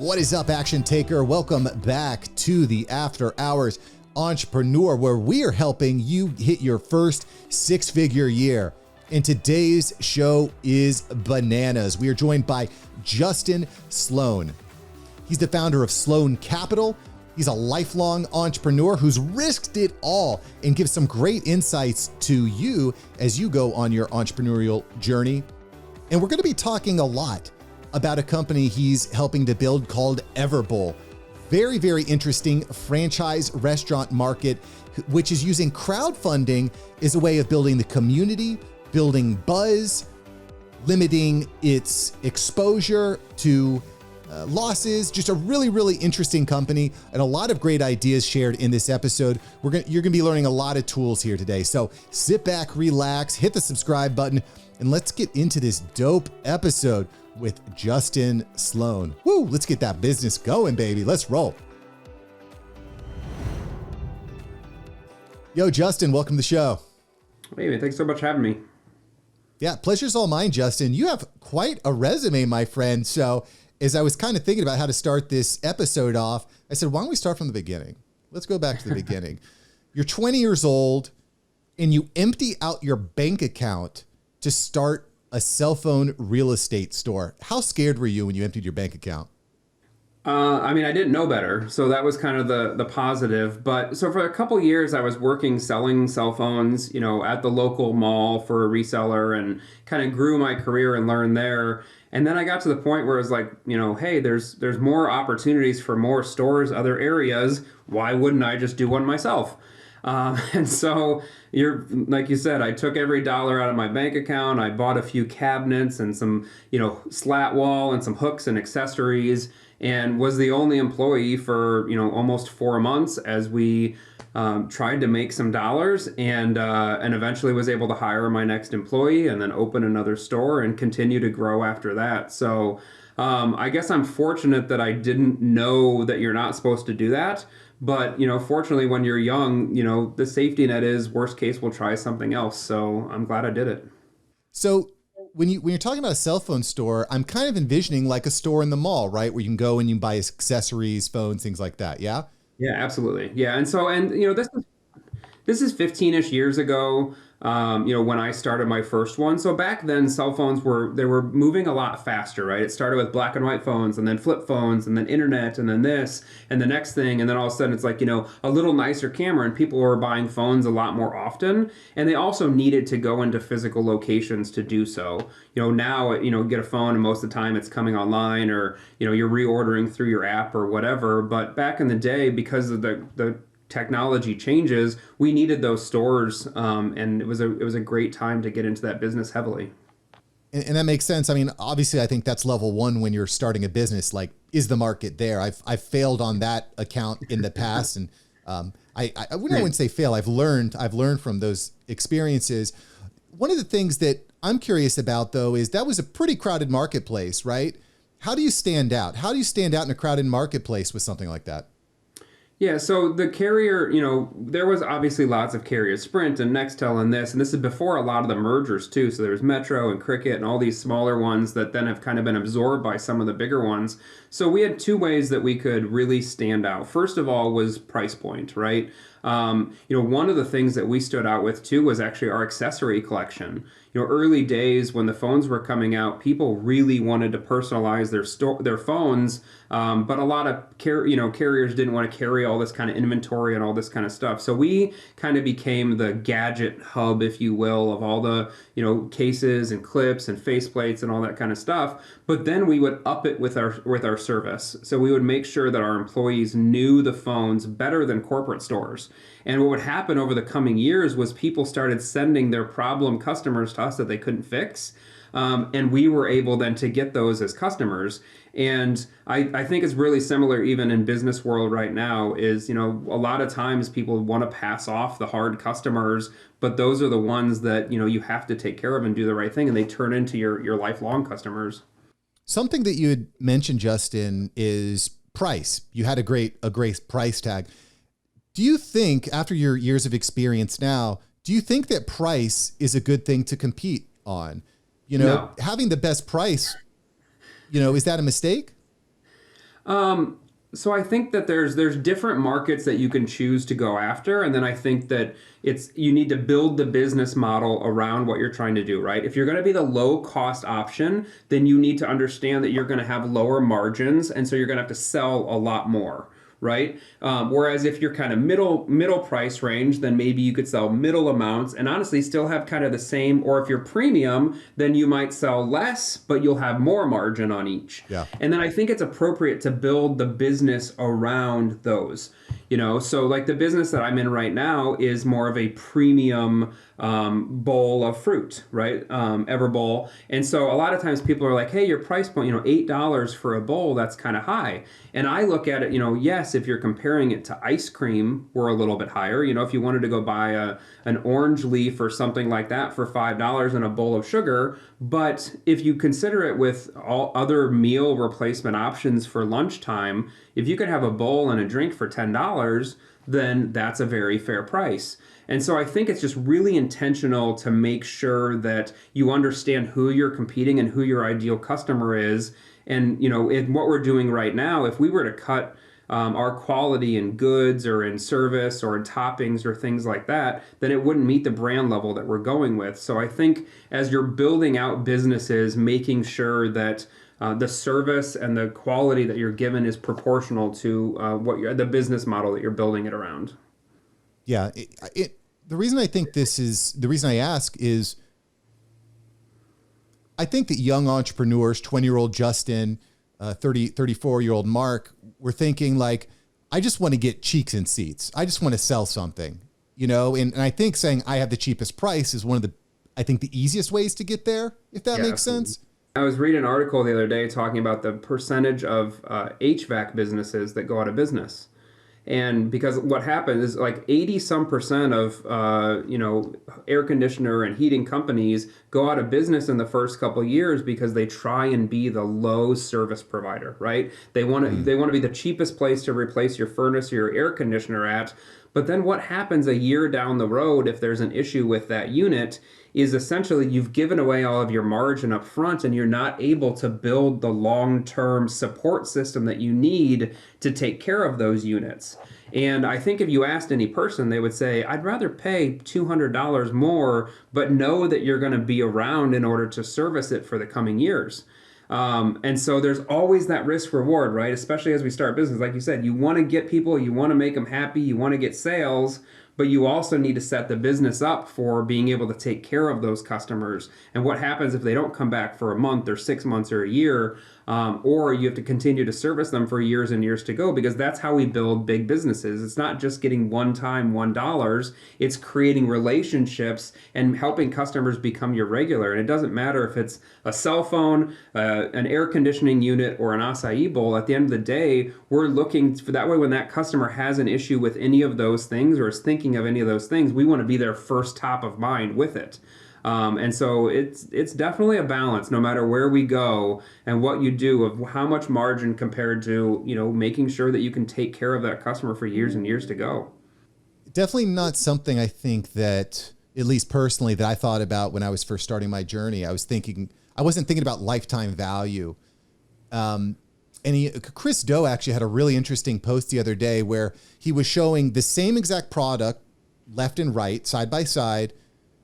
What is up, action taker? Welcome back to the After Hours Entrepreneur, where we are helping you hit your first six-figure year. And today's show is bananas. We are joined by Justin Sloan. He's the founder of Sloan Capital. He's a lifelong entrepreneur who's risked it all and gives some great insights to you as you go on your entrepreneurial journey. And we're going to be talking a lot about a company he's helping to build called Everbowl. Very, very interesting franchise restaurant market, which is using crowdfunding as a way of building the community, building buzz, limiting its exposure to losses. Just a really, really interesting company and a lot of great ideas shared in this episode. You're gonna be learning a lot of tools here today. So sit back, relax, hit the subscribe button, and let's get into this dope episode with Justin Sloan. Woo, let's get that business going, baby. Let's roll. Yo, Justin, welcome to the show. Hey, man, thanks so much for having me. Yeah, pleasure's all mine, Justin. You have quite a resume, my friend. So as I was kind of thinking about how to start this episode off, I said, why don't we start from the beginning? Let's go back to the beginning. You're 20 years old and you empty out your bank account to start a cell phone real estate store. How scared were you when you emptied your bank account? I didn't know better. So that was kind of the positive. But so for a couple of years, I was working selling cell phones, at the local mall for a reseller, and kind of grew my career and learned there. And then I got to the point where it was like, hey, there's more opportunities for more stores, other areas. Why wouldn't I just do one myself? And so like you said, I took every dollar out of my bank account. I bought a few cabinets and some, slat wall and some hooks and accessories, and was the only employee for, almost 4 months as we tried to make some dollars, and eventually was able to hire my next employee and then open another store and continue to grow after that. So I guess I'm fortunate that I didn't know that you're not supposed to do that. But, fortunately, when you're young, the safety net is worst case, we'll try something else. So I'm glad I did it. So when you're talking about a cell phone store, I'm kind of envisioning like a store in the mall, right? Where you can go and you can buy accessories, phones, things like that. Yeah. Yeah, absolutely. Yeah. And so, this is 15-ish years ago, when I started my first one. So back then, cell phones were moving a lot faster, right? It started with black and white phones, and then flip phones, and then internet, and then this, and the next thing. And then all of a sudden it's like, a little nicer camera, and people were buying phones a lot more often. And they also needed to go into physical locations to do so. Now, get a phone, and most of the time it's coming online, or, you're reordering through your app or whatever. But back in the day, because of the technology changes, we needed those stores, and it was a great time to get into that business heavily. And that makes sense. Obviously, I think that's level one when you're starting a business. Like, is the market there? I've failed on that account in the past, and I wouldn't say fail. I've learned from those experiences. One of the things that I'm curious about, though, is that was a pretty crowded marketplace, right? How do you stand out? How do you stand out in a crowded marketplace with something like that? Yeah, so the carrier, there was obviously lots of carriers, Sprint and Nextel and this is before a lot of the mergers too. So there's Metro and Cricket and all these smaller ones that then have kind of been absorbed by some of the bigger ones. So we had two ways that we could really stand out. First of all was price point, right? One of the things that we stood out with too was actually our accessory collection. Early days when the phones were coming out, people really wanted to personalize their phones, but a lot of carriers didn't want to carry all this kind of inventory and all this kind of stuff. So we kind of became the gadget hub, if you will, of all the cases and clips and faceplates and all that kind of stuff. But then we would up it with our service. So we would make sure that our employees knew the phones better than corporate stores. And what would happen over the coming years was people started sending their problem customers to us that they couldn't fix. And we were able then to get those as customers. And I think it's really similar even in business world right now is, a lot of times people want to pass off the hard customers, but those are the ones that, you have to take care of and do the right thing. And they turn into your lifelong customers. Something that you had mentioned, Justin, is price. You had a great price tag. Do you think, after your years of experience now, do you think that price is a good thing to compete on? No. Having the best price, is that a mistake? So I think that there's different markets that you can choose to go after, and then I think that you need to build the business model around what you're trying to do, right? If you're going to be the low cost option, then you need to understand that you're going to have lower margins, and so you're going to have to sell a lot more. Right. Whereas if you're kind of middle price range, then maybe you could sell middle amounts and honestly still have kind of the same. Or if you're premium, then you might sell less, but you'll have more margin on each. Yeah. And then I think it's appropriate to build the business around those. So like the business that I'm in right now is more of a premium bowl of fruit, right? Everbowl. And so a lot of times people are like, hey, your price point, $8 for a bowl, that's kind of high. And I look at it, yes, if you're comparing it to ice cream, we're a little bit higher. If you wanted to go buy an orange leaf or something like that for $5 and a bowl of sugar. But if you consider it with all other meal replacement options for lunchtime, if you could have a bowl and a drink for $10, then that's a very fair price. And so I think it's just really intentional to make sure that you understand who you're competing and who your ideal customer is. And, in what we're doing right now, if we were to cut our quality in goods or in service or in toppings or things like that, then it wouldn't meet the brand level that we're going with. So I think as you're building out businesses, making sure that the service and the quality that you're given is proportional to the business model that you're building it around. Yeah. The reason I ask is I think that young entrepreneurs, 20-year-old Justin, 34-year-old Mark, were thinking like, I just want to get cheeks and seats. I just want to sell something, and I think saying I have the cheapest price is one of the easiest ways to get there, if that makes sense. I was reading an article the other day talking about the percentage of HVAC businesses that go out of business. And because what happens is like 80% of, air conditioner and heating companies go out of business in the first couple of years because they try and be the low service provider, right? They want to be the cheapest place to replace your furnace or your air conditioner at. But then what happens a year down the road if there's an issue with that unit is essentially you've given away all of your margin up front and you're not able to build the long-term support system that you need to take care of those units. And I think if you asked any person, they would say, I'd rather pay $200 more, but know that you're going to be around in order to service it for the coming years. And so there's always that risk reward, right? Especially as we start business. Like you said, you want to get people, you want to make them happy, you want to get sales, but you also need to set the business up for being able to take care of those customers. And what happens if they don't come back for a month or 6 months or a year, or you have to continue to service them for years and years to go, because that's how we build big businesses. It's not just getting one-time $1. It's creating relationships and helping customers become your regular. And it doesn't matter if it's a cell phone, an air conditioning unit, or an acai bowl. At the end of the day, we're looking for that way when that customer has an issue with any of those things or is thinking of any of those things, we want to be their first top of mind with it. And so it's definitely a balance no matter where we go and what you do of how much margin compared to, making sure that you can take care of that customer for years and years to go. Definitely not something I think that, at least personally, that I thought about when I was first starting my journey. I wasn't thinking about lifetime value. Chris Do actually had a really interesting post the other day where he was showing the same exact product left and right, side by side,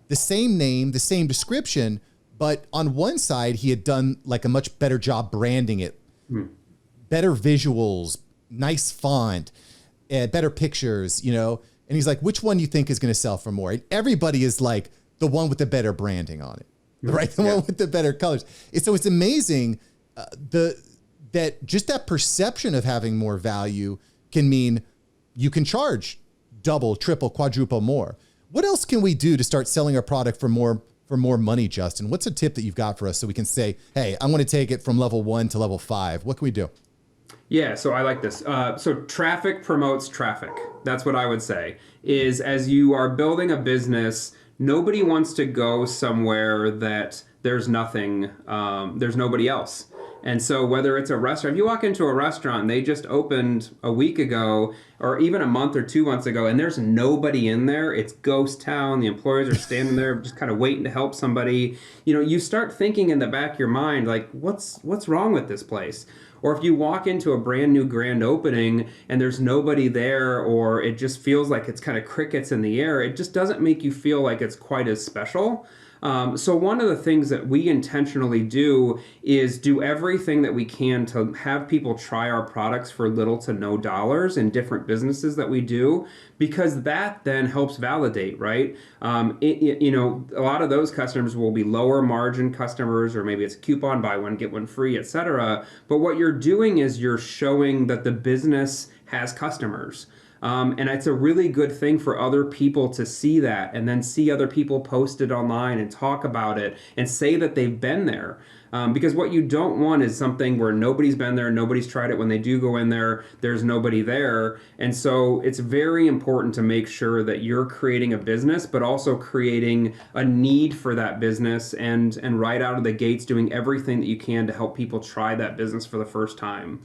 the same name, the same description, but on one side he had done like a much better job branding it, better visuals, nice font, better pictures, and he's like, which one do you think is going to sell for more? And everybody is like the one with the better branding on it, right? The one with the better colors. So it's amazing that just that perception of having more value can mean you can charge double, triple, quadruple more. What else can we do to start selling our product for more money, Justin? What's a tip that you've got for us so we can say, hey, I want to take it from level 1 to level 5. What can we do? Yeah, so I like this. So traffic promotes traffic. That's what I would say, is as you are building a business, nobody wants to go somewhere that there's nothing, there's nobody else. And so whether it's a restaurant, if you walk into a restaurant and they just opened a week ago or even a month or 2 months ago and there's nobody in there, it's ghost town, the employees are standing there just kind of waiting to help somebody, you start thinking in the back of your mind, like, what's wrong with this place? Or if you walk into a brand new grand opening and there's nobody there, or it just feels like it's kind of crickets in the air, it just doesn't make you feel like it's quite as special. So one of the things that we intentionally do is do everything that we can to have people try our products for little to no dollars in different businesses that we do, because that then helps validate, right? A lot of those customers will be lower margin customers, or maybe it's a coupon, buy one, get one free, etc. But what you're doing is you're showing that the business has customers. And it's a really good thing for other people to see that, and then see other people post it online and talk about it and say that they've been there. Because what you don't want is something where nobody's been there, nobody's tried it. When they do go in there, there's nobody there. And so it's very important to make sure that you're creating a business, but also creating a need for that business, and right out of the gates doing everything that you can to help people try that business for the first time.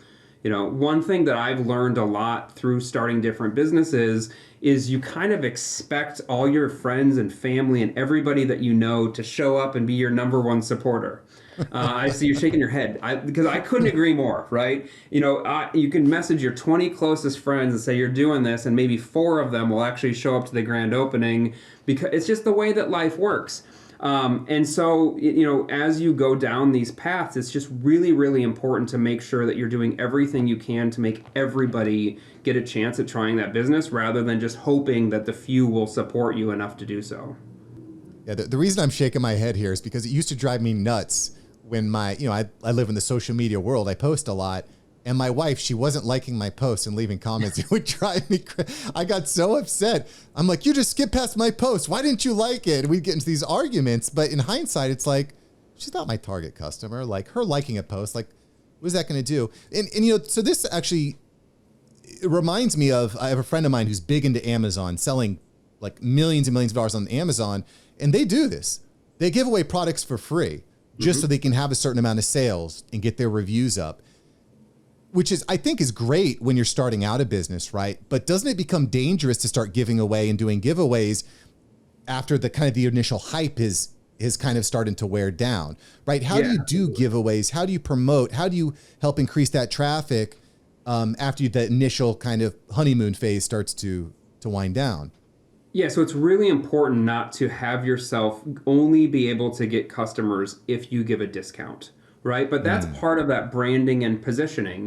One thing that I've learned a lot through starting different businesses is you kind of expect all your friends and family and everybody that you know to show up and be your number one supporter. I see you shaking your head, because I couldn't agree more, right? You can message your 20 closest friends and say you're doing this, and maybe 4 of them will actually show up to the grand opening, because it's just the way that life works. And so, as you go down these paths, it's just really, really important to make sure that you're doing everything you can to make everybody get a chance at trying that business, rather than just hoping that the few will support you enough to do so. Yeah, the reason I'm shaking my head here is because it used to drive me nuts when I live in the social media world. I post a lot. And my wife, she wasn't liking my posts and leaving comments. It would drive me crazy. I got so upset. I'm like, you just skipped past my post. Why didn't you like it? And we'd get into these arguments. But in hindsight, it's like, she's not my target customer. Like, her liking a post, like, what is that going to do? And so this actually, it reminds me of, I have a friend of mine who's big into Amazon, selling like millions and millions of dollars on Amazon. And they do this. They give away products for free just so they can have a certain amount of sales and get their reviews up. Which I think is great when you're starting out a business, right? But doesn't it become dangerous to start giving away and doing giveaways after the initial hype is kind of starting to wear down, right? How do you do giveaways? How do you promote? How do you help increase that traffic after the initial kind of honeymoon phase starts to wind down? Yeah, so it's really important not to have yourself only be able to get customers if you give a discount. Right? But that's part of that branding and positioning.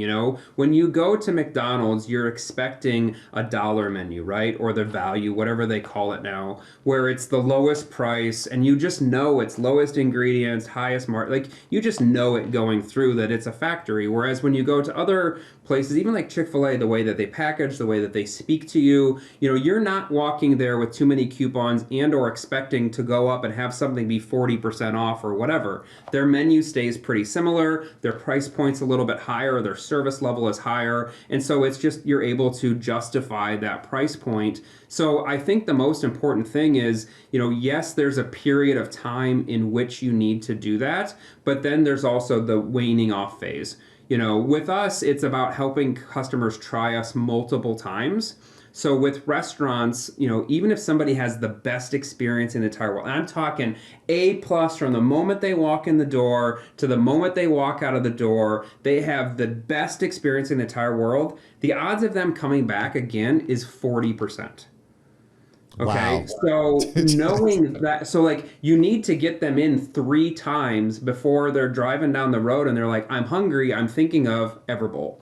When you go to McDonald's, you're expecting a dollar menu, right? Or the value, whatever they call it now, where it's the lowest price, and you just know it's lowest ingredients, highest mark. Like, you just know it going through that it's a factory. Whereas when you go to other places, even like Chick-fil-A, the way that they package, the way that they speak to you, you're not walking there with too many coupons and or expecting to go up and have something be 40% off or whatever. Their menu stays pretty similar, their price point's a little bit higher, their service level is higher, and so it's just, you're able to justify that price point. So I think the most important thing is, yes, there's a period of time in which you need to do that, but then there's also the waning off phase. With us, it's about helping customers try us multiple times. So with restaurants, even if somebody has the best experience in the entire world, and I'm talking A+ from the moment they walk in the door to the moment they walk out of the door, they have the best experience in the entire world, the odds of them coming back again is 40%. Okay, wow. So knowing that, you need to get them in 3 times before they're driving down the road and they're like, I'm hungry, I'm thinking of Everbowl.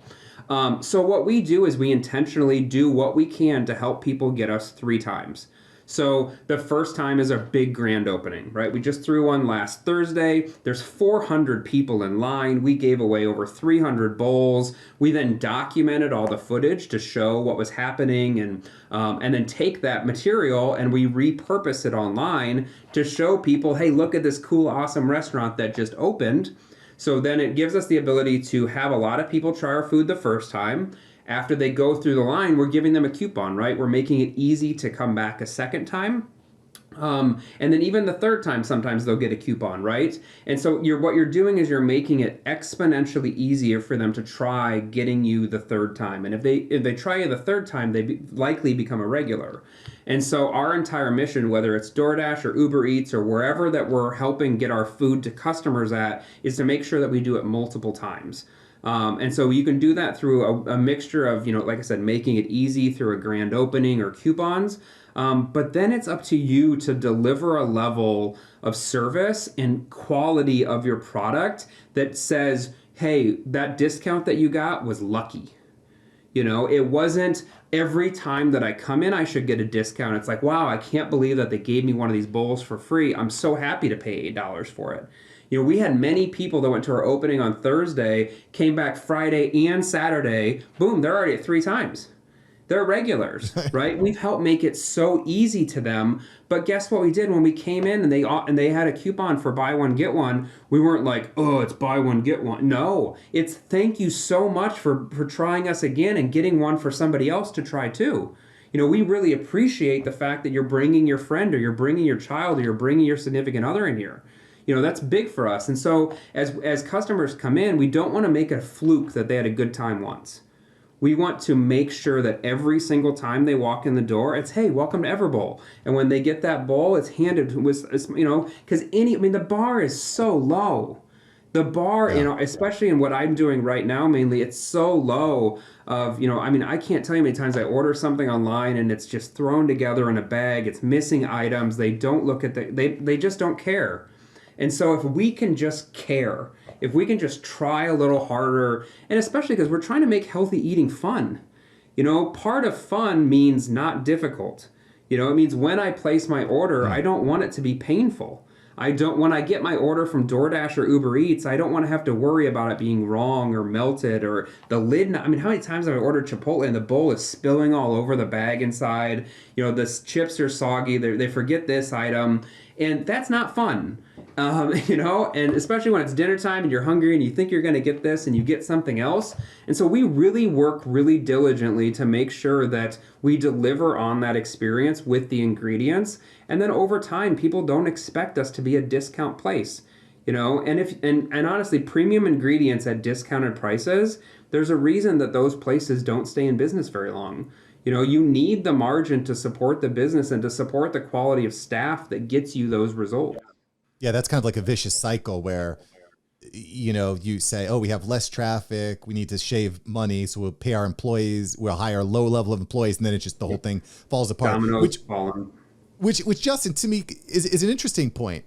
So what we do is we intentionally do what we can to help people get us 3 times. So the first time is a big grand opening, right? We just threw one last Thursday. There's 400 people in line. We gave away over 300 bowls. We then documented all the footage to show what was happening, and then take that material and we repurpose it online to show people, hey, look at this cool, awesome restaurant that just opened. So then it gives us the ability to have a lot of people try our food the first time. After they go through the line, we're giving them a coupon, right? We're making it easy to come back a second time. And then even the third time, sometimes they'll get a coupon, right? And so what you're doing is you're making it exponentially easier for them to try getting you the third time. And if they try you the third time, they likely become a regular. And so our entire mission, whether it's DoorDash or Uber Eats or wherever that we're helping get our food to customers at, is to make sure that we do it multiple times. And so you can do that through a mixture of, like I said, making it easy through a grand opening or coupons. But then it's up to you to deliver a level of service and quality of your product that says, hey, that discount that you got was lucky. It wasn't every time that I come in, I should get a discount. It's like, wow, I can't believe that they gave me one of these bowls for free. I'm so happy to pay $8 for it. We had many people that went to our opening on Thursday, came back Friday and Saturday. Boom, they're already at 3 times. They're regulars, right? We've helped make it so easy to them. But guess what we did when we came in and they had a coupon for buy one, get one? We weren't like, oh, it's buy one, get one. No, it's thank you so much for trying us again and getting one for somebody else to try too. We really appreciate the fact that you're bringing your friend or you're bringing your child or you're bringing your significant other in here. That's big for us. And so as customers come in, we don't want to make a fluke that they had a good time once. We want to make sure that every single time they walk in the door, it's, hey, welcome to Everbowl. And when they get that bowl, it's handed with, because the bar is so low. The bar, especially in what I'm doing right now, mainly, it's so low of, I can't tell you how many times I order something online and it's just thrown together in a bag. It's missing items. They don't look at they just don't care. And so if we can just care, if we can just try a little harder, and especially because we're trying to make healthy eating fun. Part of fun means not difficult. It means when I place my order, I don't want it to be painful. When I get my order from DoorDash or Uber Eats, I don't want to have to worry about it being wrong or melted or the lid. How many times have I ordered Chipotle and the bowl is spilling all over the bag inside? The chips are soggy. They forget this item. And that's not fun. And especially when it's dinner time and you're hungry and you think you're going to get this and you get something else. And so we really work really diligently to make sure that we deliver on that experience with the ingredients. And then over time, people don't expect us to be a discount place. And honestly, premium ingredients at discounted prices, there's a reason that those places don't stay in business very long. You need the margin to support the business and to support the quality of staff that gets you those results. Yeah, that's kind of like a vicious cycle where, you say, oh, we have less traffic, we need to shave money, so we'll pay our employees, we'll hire a low level of employees, and then it's just the whole thing falls apart. Dominoes falling. Which Justin, to me, is an interesting point.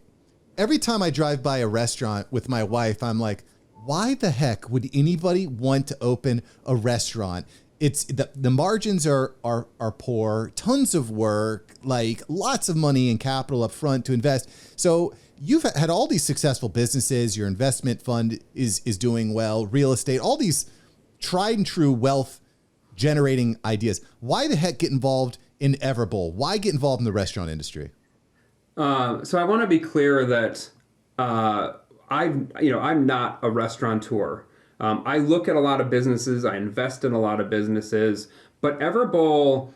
Every time I drive by a restaurant with my wife, I'm like, why the heck would anybody want to open a restaurant? It's the margins are poor, tons of work, like lots of money and capital up front to invest. So you've had all these successful businesses, your investment fund is doing well, real estate, all these tried and true wealth generating ideas. Why the heck get involved in Everbowl? Why get involved in the restaurant industry? So I want to be clear that I'm not a restaurateur. I look at a lot of businesses, I invest in a lot of businesses, but Everbowl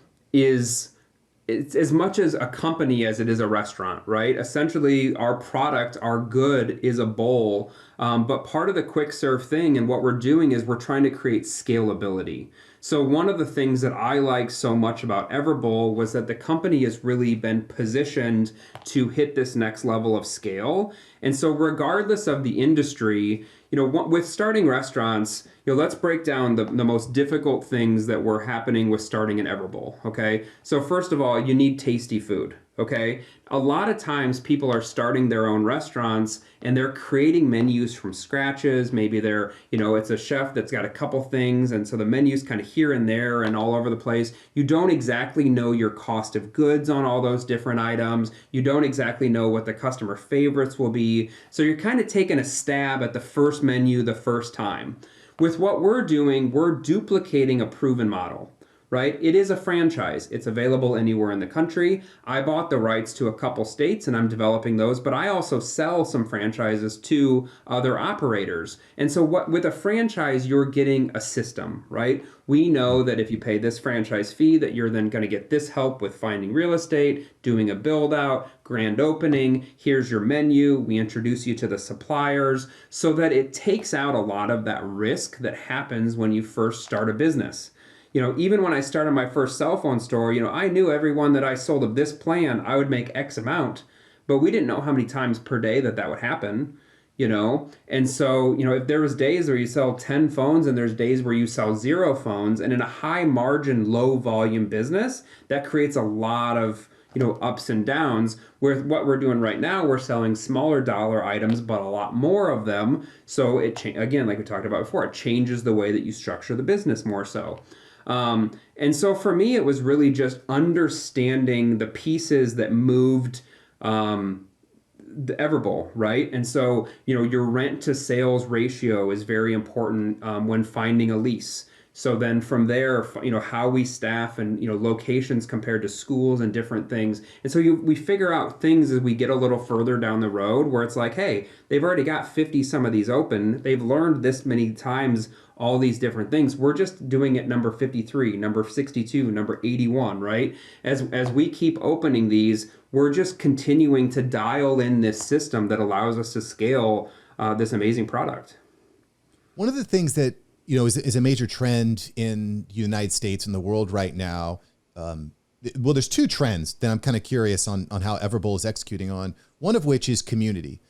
it's as much as a company as it is a restaurant, right? Essentially, our product, our good, is a bowl. But part of the quick serve thing and what we're doing is we're trying to create scalability. So one of the things that I like so much about Everbowl was that the company has really been positioned to hit this next level of scale. And so regardless of the industry, with starting restaurants, let's break down the most difficult things that were happening with starting an Everbowl, okay? So first of all, you need tasty food, okay? A lot of times people are starting their own restaurants and they're creating menus from scratches. Maybe it's a chef that's got a couple things, and so the menu's kind of here and there and all over the place. You don't exactly know your cost of goods on all those different items. You don't exactly know what the customer favorites will be. So you're kind of taking a stab at the first menu the first time. With what we're doing, we're duplicating a proven model, right? It is a franchise. It's available anywhere in the country. I bought the rights to a couple states and I'm developing those, but I also sell some franchises to other operators. And so with a franchise, you're getting a system, right? We know that if you pay this franchise fee, that you're then going to get this help with finding real estate, doing a build out, grand opening, here's your menu, we introduce you to the suppliers, so that it takes out a lot of that risk that happens when you first start a business. Even when I started my first cell phone store, I knew everyone that I sold of this plan, I would make X amount, but we didn't know how many times per day that would happen. And so, if there was days where you sell 10 phones and there's days where you sell 0 phones, and in a high margin, low volume business, that creates a lot of, ups and downs. Where what we're doing right now, we're selling smaller dollar items, but a lot more of them. So again, like we talked about before, it changes the way that you structure the business more so. And so for me, it was really just understanding the pieces that moved, the Everbowl, right? And so, your rent to sales ratio is very important when finding a lease. So then from there, how we staff and, locations compared to schools and different things. And so we figure out things as we get a little further down the road where it's like, hey, they've already got 50 some of these open. They've learned this many times all these different things. We're just doing it number 53, number 62, number 81, right? As we keep opening these, we're just continuing to dial in this system that allows us to scale this amazing product. One of the things that is a major trend in the United States and the world right now. Well, there's 2 trends that I'm kind of curious on how Everbowl is executing on. One of which is community,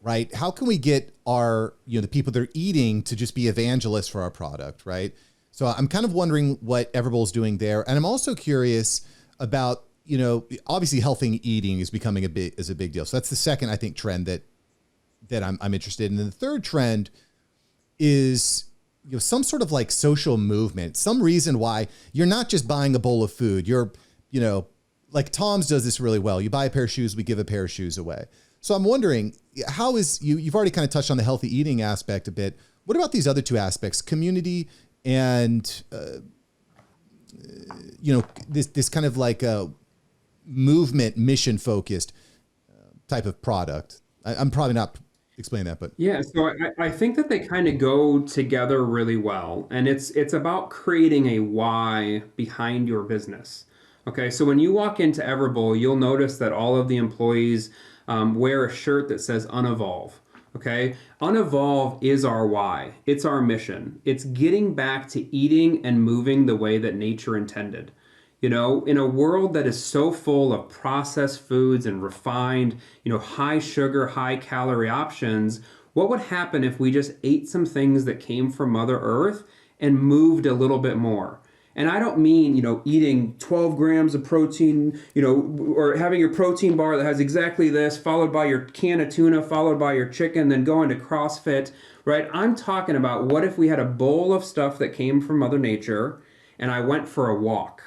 right? How can we get our, the people that are eating to just be evangelists for our product, right? So I'm kind of wondering what Everbowl is doing there. And I'm also curious about, obviously healthy eating is becoming a big deal. So that's the second, I think, trend that I'm interested in. And the third trend is, some sort of like social movement, some reason why you're not just buying a bowl of food. You're, like Tom's does this really well. You buy a pair of shoes, we give a pair of shoes away. So I'm wondering, how is you've already kind of touched on the healthy eating aspect a bit. What about these other 2 aspects, community and, this kind of like a movement, mission focused type of product? I'm probably not explain that, but Yeah, so I think that they kind of go together really well. And it's about creating a why behind your business. Okay, so when you walk into Everbowl, you'll notice that all of the employees wear a shirt that says Unevolve. Okay, Unevolve is our why. It's our mission. It's getting back to eating and moving the way that nature intended. In a world that is so full of processed foods and refined, high sugar, high calorie options, what would happen if we just ate some things that came from Mother Earth and moved a little bit more? And I don't mean, eating 12 grams of protein, or having your protein bar that has exactly this, followed by your can of tuna, followed by your chicken, then going to CrossFit, right? I'm talking about what if we had a bowl of stuff that came from Mother Nature and I went for a walk?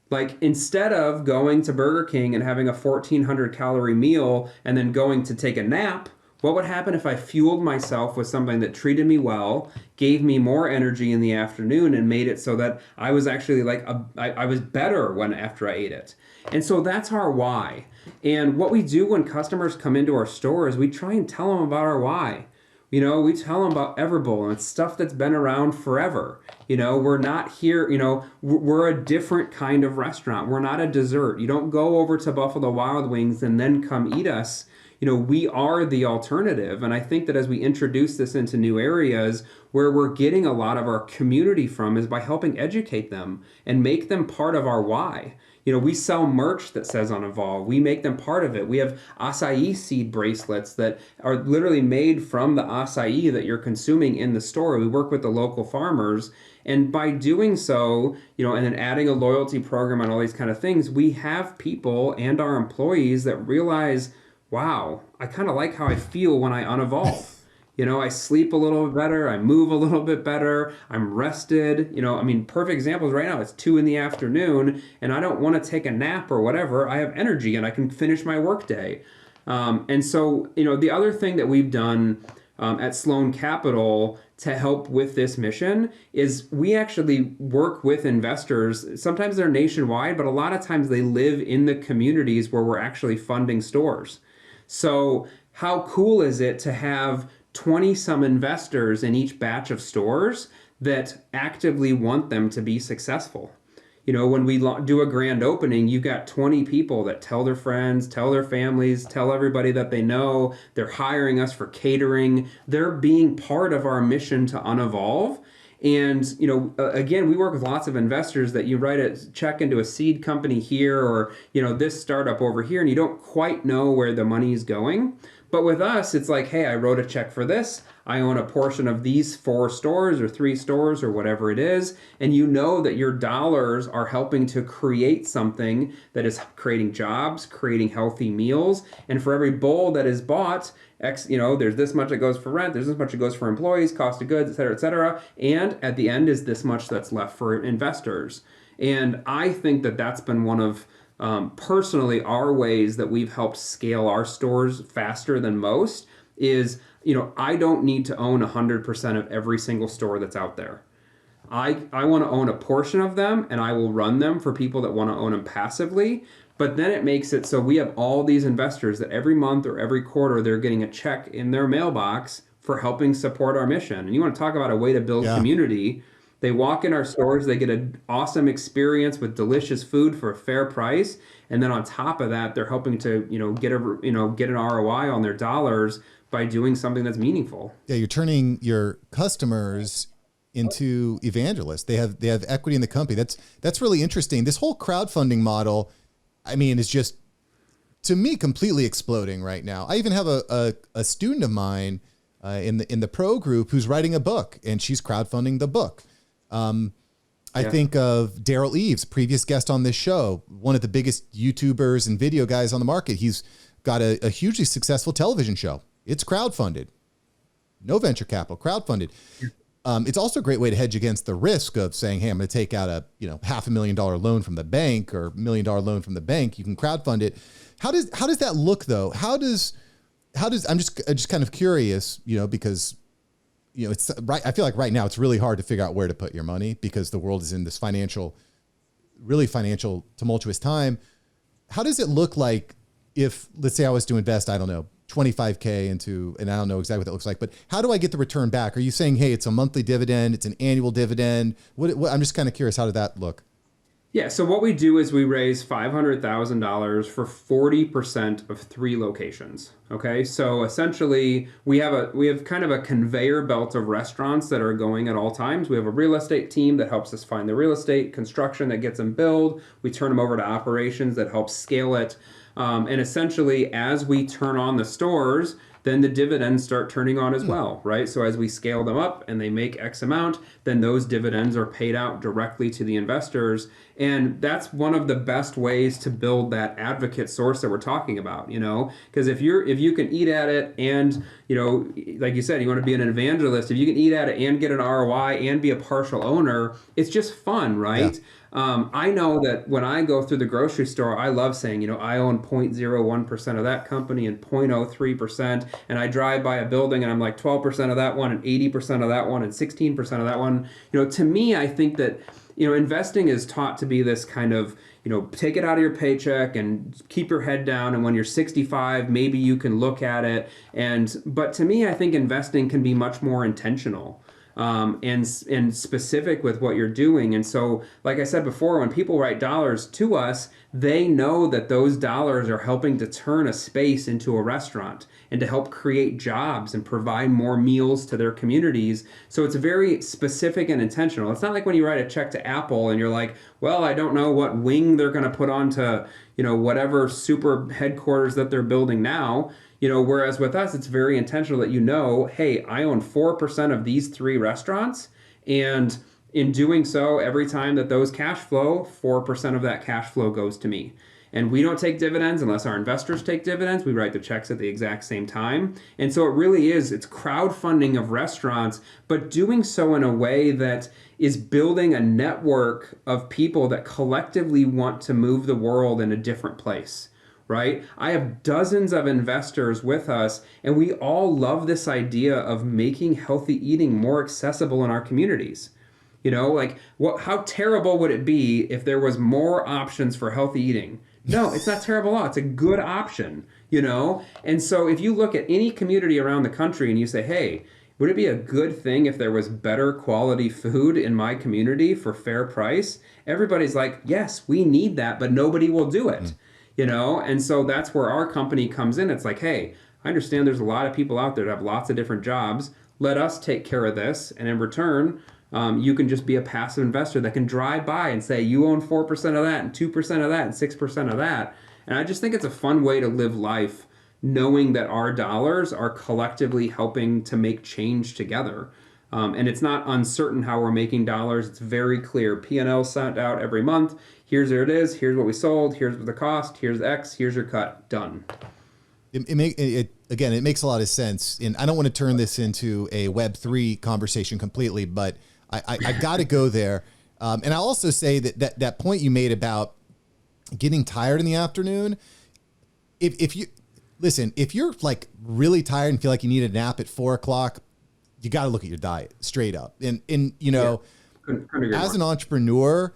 Like, instead of going to Burger King and having a 1,400 calorie meal and then going to take a nap, what would happen if I fueled myself with something that treated me well, gave me more energy in the afternoon, and made it so that I was actually I was better after I ate it? And so that's our why. And what we do when customers come into our stores, we try and tell them about our why. We tell them about Everbowl, and it's stuff that's been around forever. We're not here, we're a different kind of restaurant. We're not a dessert. You don't go over to Buffalo Wild Wings and then come eat us. We are the alternative. And I think that as we introduce this into new areas, where we're getting a lot of our community from is by helping educate them and make them part of our why. We sell merch that says Unevolve. We make them part of it. We have acai seed bracelets that are literally made from the acai that you're consuming in the store. We work with the local farmers. And by doing so, and then adding a loyalty program and all these kind of things, we have people and our employees that realize, wow, I kind of like how I feel when I unevolve. I sleep a little bit better. I move a little bit better. I'm rested. Perfect examples right now. It's 2 p.m. and I don't want to take a nap or whatever. I have energy and I can finish my workday. And so, the other thing that we've done at Sloan Capital to help with this mission is we actually work with investors. Sometimes they're nationwide, but a lot of times they live in the communities where we're actually funding stores. So how cool is it to have 20 some investors in each batch of stores that actively want them to be successful? When we do a grand opening, you've got 20 people that tell their friends, tell their families, tell everybody that they know. They're hiring us for catering. They're being part of our mission to unevolve. And, again, we work with lots of investors that you write a check into a seed company here or, this startup over here, and you don't quite know where the money is going. But with us, it's like, hey, I wrote a check for this. I own a portion of these 4 stores or 3 stores or whatever it is. And you know that your dollars are helping to create something that is creating jobs, creating healthy meals. And for every bowl that is bought, X, there's this much that goes for rent, there's this much that goes for employees, cost of goods, et cetera, et cetera. And at the end is this much that's left for investors. And I think that that's been one of personally our ways that we've helped scale our stores faster than most is, I don't need to own 100% of every single store that's out there. I want to own a portion of them, and I will run them for people that want to own them passively. But then it makes it so we have all these investors that every month or every quarter, they're getting a check in their mailbox for helping support our mission. And you want to talk about a way to build community. They walk in our stores, they get an awesome experience with delicious food for a fair price. And then on top of that, they're helping to, get an ROI on their dollars by doing something that's meaningful. Yeah, you're turning your customers into evangelists. They have equity in the company. That's really interesting. This whole crowdfunding model, is just, to me, completely exploding right now. I even have a student of mine in the pro group who's writing a book, and she's crowdfunding the book. I think of Daryl Eves, previous guest on this show, one of the biggest YouTubers and video guys on the market. He's got a hugely successful television show. It's crowdfunded. No venture capital, crowdfunded. It's also a great way to hedge against the risk of saying, hey, I'm going to take out a $500,000 loan from the bank or $1 million loan from the bank. You can crowdfund it. How does that look though? How does I'm just kind of curious, because it's right. I feel like right now it's really hard to figure out where to put your money because the world is in this financial tumultuous time. How does it look like if, let's say I was to invest, I don't know, 25K into, and I don't know exactly what that looks like, but how do I get the return back? Are you saying, hey, it's a monthly dividend, it's an annual dividend? What I'm just kind of curious, how did that look? Yeah, so what we do is we raise $500,000 for 40% of 3 locations. Okay, so essentially we have kind of a conveyor belt of restaurants that are going at all times. We have a real estate team that helps us find the real estate, construction that gets them built. We turn them over to operations that helps scale it. And essentially, as we turn on the stores, then the dividends start turning on as well, right? So as we scale them up and they make X amount, then those dividends are paid out directly to the investors. And that's one of the best ways to build that advocate source that we're talking about, because if you can eat at it and, like you said, you want to be an evangelist, if you can eat at it and get an ROI and be a partial owner, it's just fun, right? Yeah. I know that when I go through the grocery store, I love saying, I own 0.01% of that company and 0.03%. And I drive by a building and I'm like 12% of that one and 80% of that one and 16% of that one. To me, I think that, investing is taught to be this kind of, take it out of your paycheck and keep your head down. And when you're 65, maybe you can look at it. But to me, I think investing can be much more intentional. And specific with what you're doing. And so, like I said before, when people write dollars to us, they know that those dollars are helping to turn a space into a restaurant and to help create jobs and provide more meals to their communities. So it's very specific and intentional. It's not like when you write a check to Apple and you're like, well, I don't know what wing they're going to put onto, whatever super headquarters that they're building now. Whereas with us, it's very intentional that hey, I own 4% of these 3 restaurants. And in doing so, every time that those cash flow, 4% of that cash flow goes to me. And we don't take dividends unless our investors take dividends. We write the checks at the exact same time. And so it really is, it's crowdfunding of restaurants, but doing so in a way that is building a network of people that collectively want to move the world in a different place. Right? I have dozens of investors with us, and we all love this idea of making healthy eating more accessible in our communities. How terrible would it be if there was more options for healthy eating? No, it's not terrible at all. It's a good option, And so if you look at any community around the country and you say, hey, would it be a good thing if there was better quality food in my community for fair price? Everybody's like, yes, we need that, but nobody will do it. And so that's where our company comes in. It's like, hey, I understand there's a lot of people out there that have lots of different jobs. Let us take care of this. And in return, you can just be a passive investor that can drive by and say, you own 4% of that and 2% of that and 6% of that. And I just think it's a fun way to live life knowing that our dollars are collectively helping to make change together. And it's not uncertain how we're making dollars. It's very clear. P&L sent out every month. Here's where it is. Here's what we sold. Here's the cost. Here's X. Here's your cut. Done. Again, it makes a lot of sense. And I don't want to turn this into a Web3 conversation completely, but I got to go there. And I'll also say that point you made about getting tired in the afternoon, if you're like really tired and feel like you need a nap at 4:00, you got to look at your diet straight up. And you know, as an entrepreneur,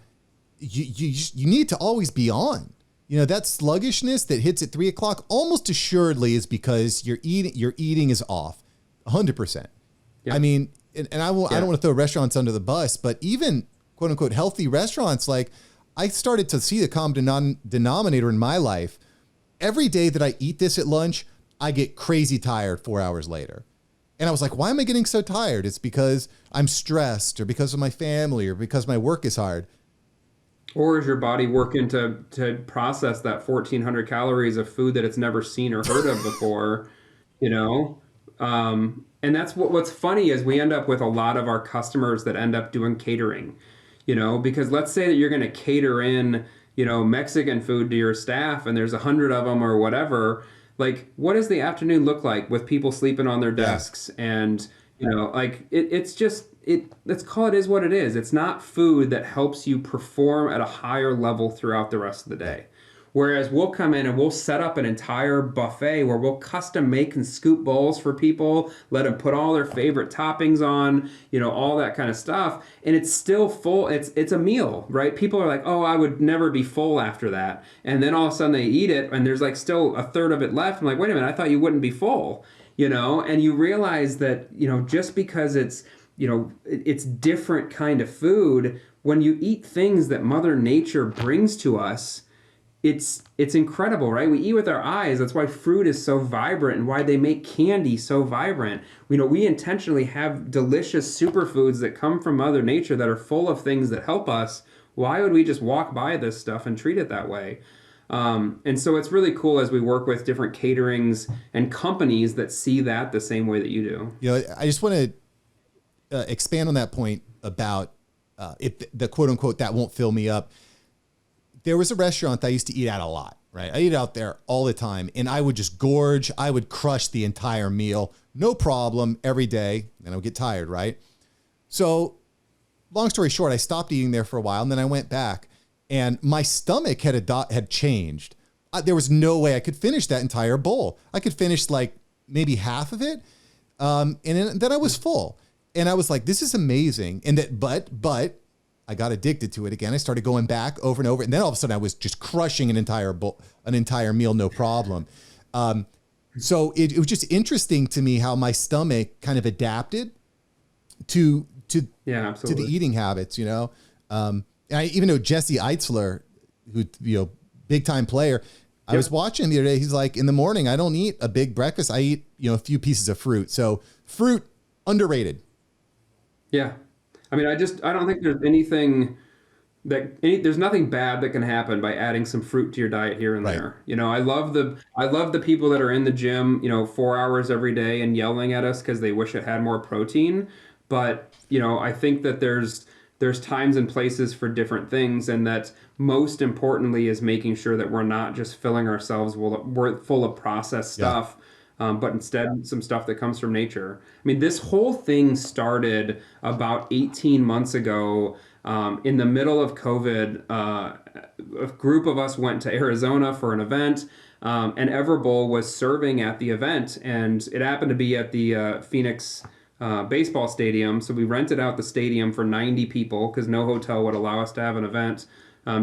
you need to always be on. You know, that sluggishness that hits at 3:00 almost assuredly is because your eating is off 100%. Yeah. I mean, and I don't want to throw restaurants under the bus, but even quote unquote healthy restaurants, like I started to see the common denominator in my life. Every day that I eat this at lunch, I get crazy tired 4 hours later. And I was like, why am I getting so tired? It's because I'm stressed or because of my family or because my work is hard. Or is your body working to process that 1,400 calories of food that it's never seen or heard of before, you know? And that's what's funny is we end up with a lot of our customers that end up doing catering, you know, because let's say that you're going to cater in, you know, Mexican food to your staff and there's 100 of them or whatever. Like, what does the afternoon look like with people sleeping on their desks? Yeah. And, you know, like let's call it is what it is. It's not food that helps you perform at a higher level throughout the rest of the day. Whereas we'll come in and we'll set up an entire buffet where we'll custom make and scoop bowls for people, let them put all their favorite toppings on, you know, all that kind of stuff. And it's still full. It's a meal, right? People are like, oh, I would never be full after that. And then all of a sudden they eat it and there's like still a third of it left. I'm like, wait a minute, I thought you wouldn't be full, you know? And you realize that, you know, just because it's, you know, it's different kind of food, when you eat things that Mother Nature brings to us, it's incredible, right? We eat with our eyes. That's why fruit is so vibrant and why they make candy so vibrant. You know, we intentionally have delicious superfoods that come from Mother Nature that are full of things that help us. Why would we just walk by this stuff and treat it that way? And so it's really cool as we work with different caterings and companies that see that the same way that you do. You know, I just want to expand on that point about if the quote unquote that won't fill me up. There was a restaurant that I used to eat at a lot, right? I eat out there all the time and I would just gorge. I would crush the entire meal, no problem, every day. And I would get tired, right? So long story short, I stopped eating there for a while and then I went back and my stomach had changed. There was no way I could finish that entire bowl. I could finish like maybe half of it. And then I was full and I was like, this is amazing. And that, but I got addicted to it again. I started going back over and over. And then all of a sudden I was just crushing an entire meal, no problem. So it was just interesting to me how my stomach kind of adapted to the eating habits, you know? And I even know Jesse Eitzler, who, you know, big time player. I was watching the other day. He's like, in the morning, I don't eat a big breakfast. I eat, you know, a few pieces of fruit. So fruit underrated. Yeah. I mean, I don't think there's there's nothing bad that can happen by adding some fruit to your diet here and there. You know, I love the people that are in the gym, you know, 4 hours every day and yelling at us because they wish it had more protein. But, you know, I think that there's times and places for different things, and that most importantly is making sure that we're not just filling ourselves we're full of processed stuff. But instead some stuff that comes from nature. I mean, this whole thing started about 18 months ago in the middle of COVID. A group of us went to Arizona for an event, and Everbowl was serving at the event, and it happened to be at the Phoenix baseball stadium. So we rented out the stadium for 90 people because no hotel would allow us to have an event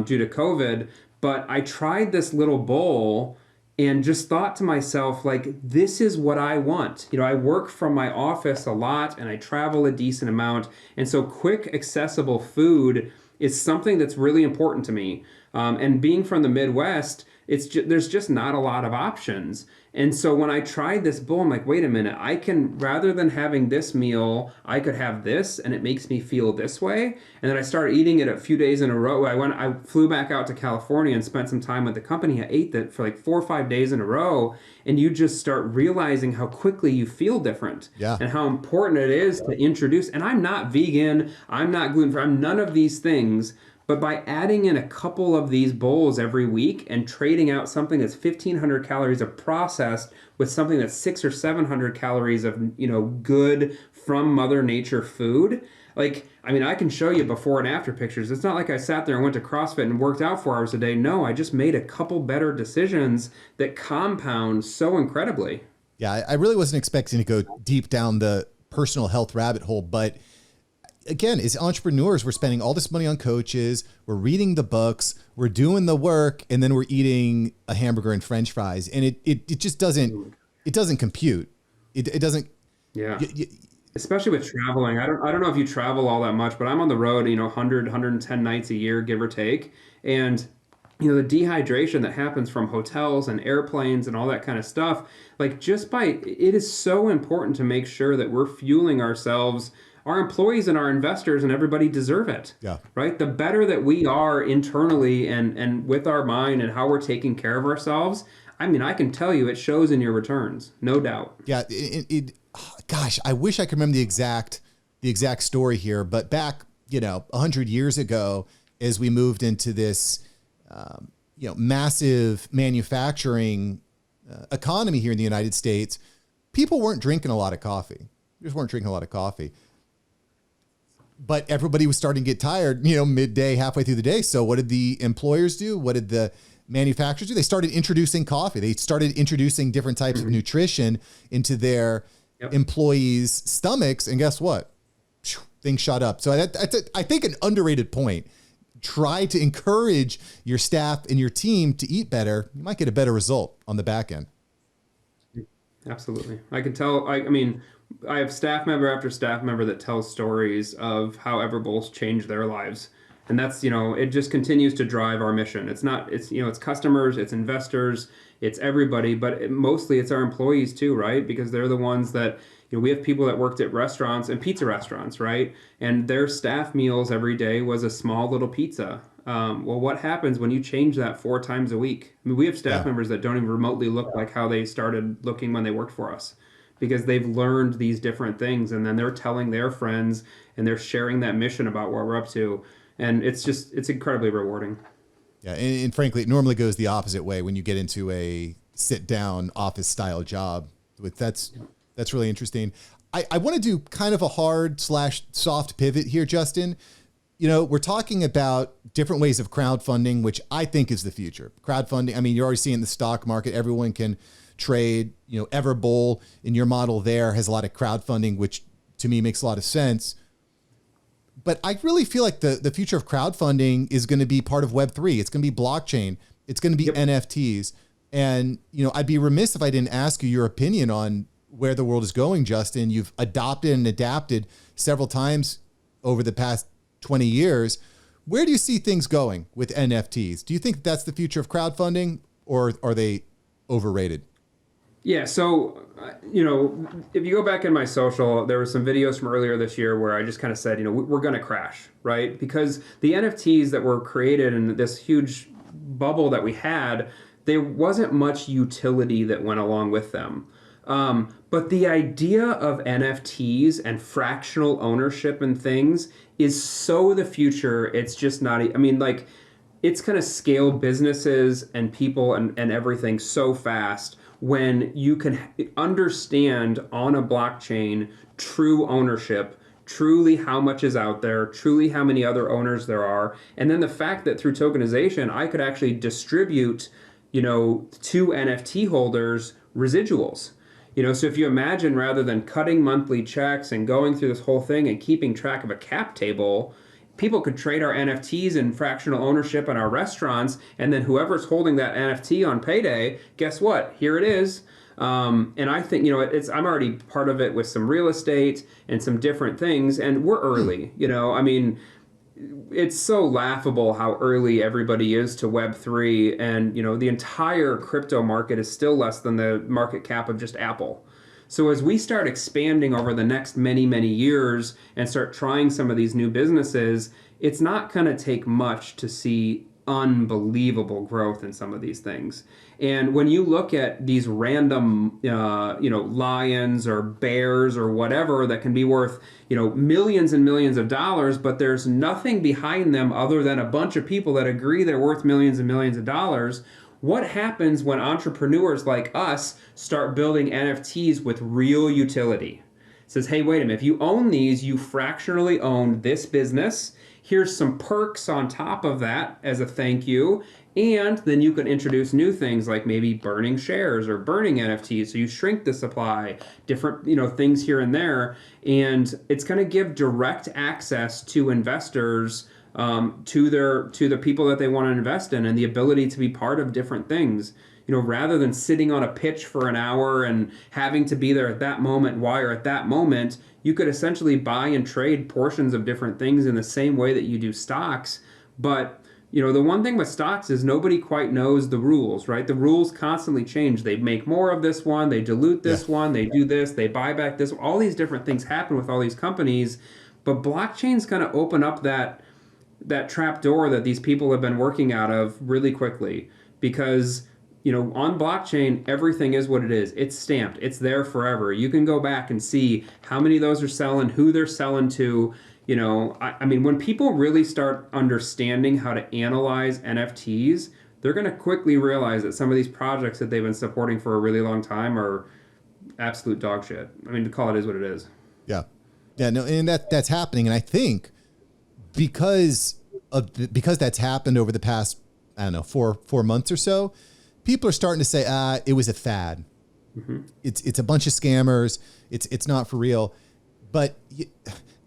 due to COVID. But I tried this little bowl and just thought to myself, like, this is what I want. You know, I work from my office a lot and I travel a decent amount. And so quick, accessible food is something that's really important to me. And being from the Midwest, there's just not a lot of options. And so when I tried this bowl, I'm like, wait a minute, I can, rather than having this meal, I could have this and it makes me feel this way. And then I started eating it a few days in a row. I flew back out to California and spent some time with the company. I ate that for like 4 or 5 days in a row. And you just start realizing how quickly you feel different. Yeah. And how important it is to introduce. And I'm not vegan, I'm not gluten-free, I'm none of these things. But by adding in a couple of these bowls every week and trading out something that's 1,500 calories of processed with something that's 600 or 700 calories of, good from Mother Nature food, I can show you before and after pictures. It's not like I sat there and went to CrossFit and worked out 4 hours a day. No, I just made a couple better decisions that compound so incredibly. Yeah, I really wasn't expecting to go deep down the personal health rabbit hole, but again, as entrepreneurs, we're spending all this money on coaches, we're reading the books, we're doing the work, and then we're eating a hamburger and French fries. And it just doesn't compute. It doesn't. Yeah. Especially with traveling. I don't know if you travel all that much, but I'm on the road, 100, 110 nights a year, give or take. And the dehydration that happens from hotels and airplanes and all that kind of stuff, it is so important to make sure that we're fueling ourselves. Our employees and our investors and everybody deserve it. Yeah. Right? The better that we are internally and with our mind and how we're taking care of ourselves, I can tell you it shows in your returns, no doubt. Yeah. Gosh, I wish I could remember the exact story here, but back, 100 years ago, as we moved into this, massive manufacturing economy here in the United States, people weren't drinking a lot of coffee. They just weren't drinking a lot of coffee. But everybody was starting to get tired, midday, halfway through the day. So what did the employers do? What did the manufacturers do? They started introducing coffee. They started introducing different types of nutrition into their employees' stomachs. And guess what? Things shot up. So that's I think an underrated point. Try to encourage your staff and your team to eat better. You might get a better result on the back end. Absolutely. I can tell. I have staff member after staff member that tells stories of how Everbowl's changed their lives. And that's, it just continues to drive our mission. It's customers, it's investors, it's everybody, but mostly it's our employees too, right? Because they're the ones that, we have people that worked at restaurants and pizza restaurants, right? And their staff meals every day was a small little pizza. Well, what happens when you change that 4 times a week? We have staff members that don't even remotely look like how they started looking when they worked for us, because they've learned these different things and then they're telling their friends and they're sharing that mission about what we're up to. And it's incredibly rewarding. Yeah. And frankly, it normally goes the opposite way when you get into a sit down office style job. That's really interesting. I want to do kind of a hard/soft pivot here, Justin. We're talking about different ways of crowdfunding, which I think is the future. Crowdfunding, you're already seeing the stock market. Everyone can trade. Everbowl in your model there has a lot of crowdfunding, which to me makes a lot of sense. But I really feel like the future of crowdfunding is going to be part of Web3. It's going to be blockchain. It's going to be NFTs. And, I'd be remiss if I didn't ask you your opinion on where the world is going, Justin. You've adopted and adapted several times over the past 20 years. Where do you see things going with NFTs? Do you think that's the future of crowdfunding, or are they overrated? Yeah, so, if you go back in my social, there were some videos from earlier this year where I just kind of said, we're going to crash, right? Because the NFTs that were created in this huge bubble that we had, there wasn't much utility that went along with them. But the idea of NFTs and fractional ownership and things is so the future. It's just not, it's going to scale businesses and people and everything so fast when you can understand on a blockchain true ownership, truly how much is out there, truly how many other owners there are. And then the fact that through tokenization, I could actually distribute, to NFT holders residuals. So if you imagine, rather than cutting monthly checks and going through this whole thing and keeping track of a cap table, people could trade our NFTs in fractional ownership in our restaurants, and then whoever's holding that NFT on payday, guess what? Here it is. And I think, I'm already part of it with some real estate and some different things, and we're early. it's so laughable how early everybody is to Web3, and the entire crypto market is still less than the market cap of just Apple. So as we start expanding over the next many, many years and start trying some of these new businesses, it's not going to take much to see unbelievable growth in some of these things. And when you look at these random, lions or bears or whatever that can be worth, millions and millions of dollars, but there's nothing behind them other than a bunch of people that agree they're worth millions and millions of dollars. What happens when entrepreneurs like us start building NFTs with real utility? It says, hey, wait a minute, if you own these, you fractionally own this business. Here's some perks on top of that as a thank you. And then you can introduce new things like maybe burning shares or burning NFTs. So you shrink the supply, different, things here and there. And it's going to give direct access to investors, to the people that they want to invest in, and the ability to be part of different things. Rather than sitting on a pitch for an hour and having to be there at that moment, why or at that moment, you could essentially buy and trade portions of different things in the same way that you do stocks. But the one thing with stocks is nobody quite knows the rules, right? The rules constantly change. They make more of this one, they dilute this one, they do this, they buy back this. All these different things happen with all these companies. But blockchain's going to open up that trap door that these people have been working out of really quickly, because on blockchain, everything is what it is. It's stamped. It's there forever. You can go back and see how many of those are selling, who they're selling to. I mean, when people really start understanding how to analyze NFTs, they're going to quickly realize that some of these projects that they've been supporting for a really long time are absolute dog shit. I mean, to call it is what it is. Yeah. Yeah, no, and that's happening. And I think because that's happened over the past, I don't know, four months or so, people are starting to say, it was a fad. Mm-hmm. It's a bunch of scammers. It's not for real. But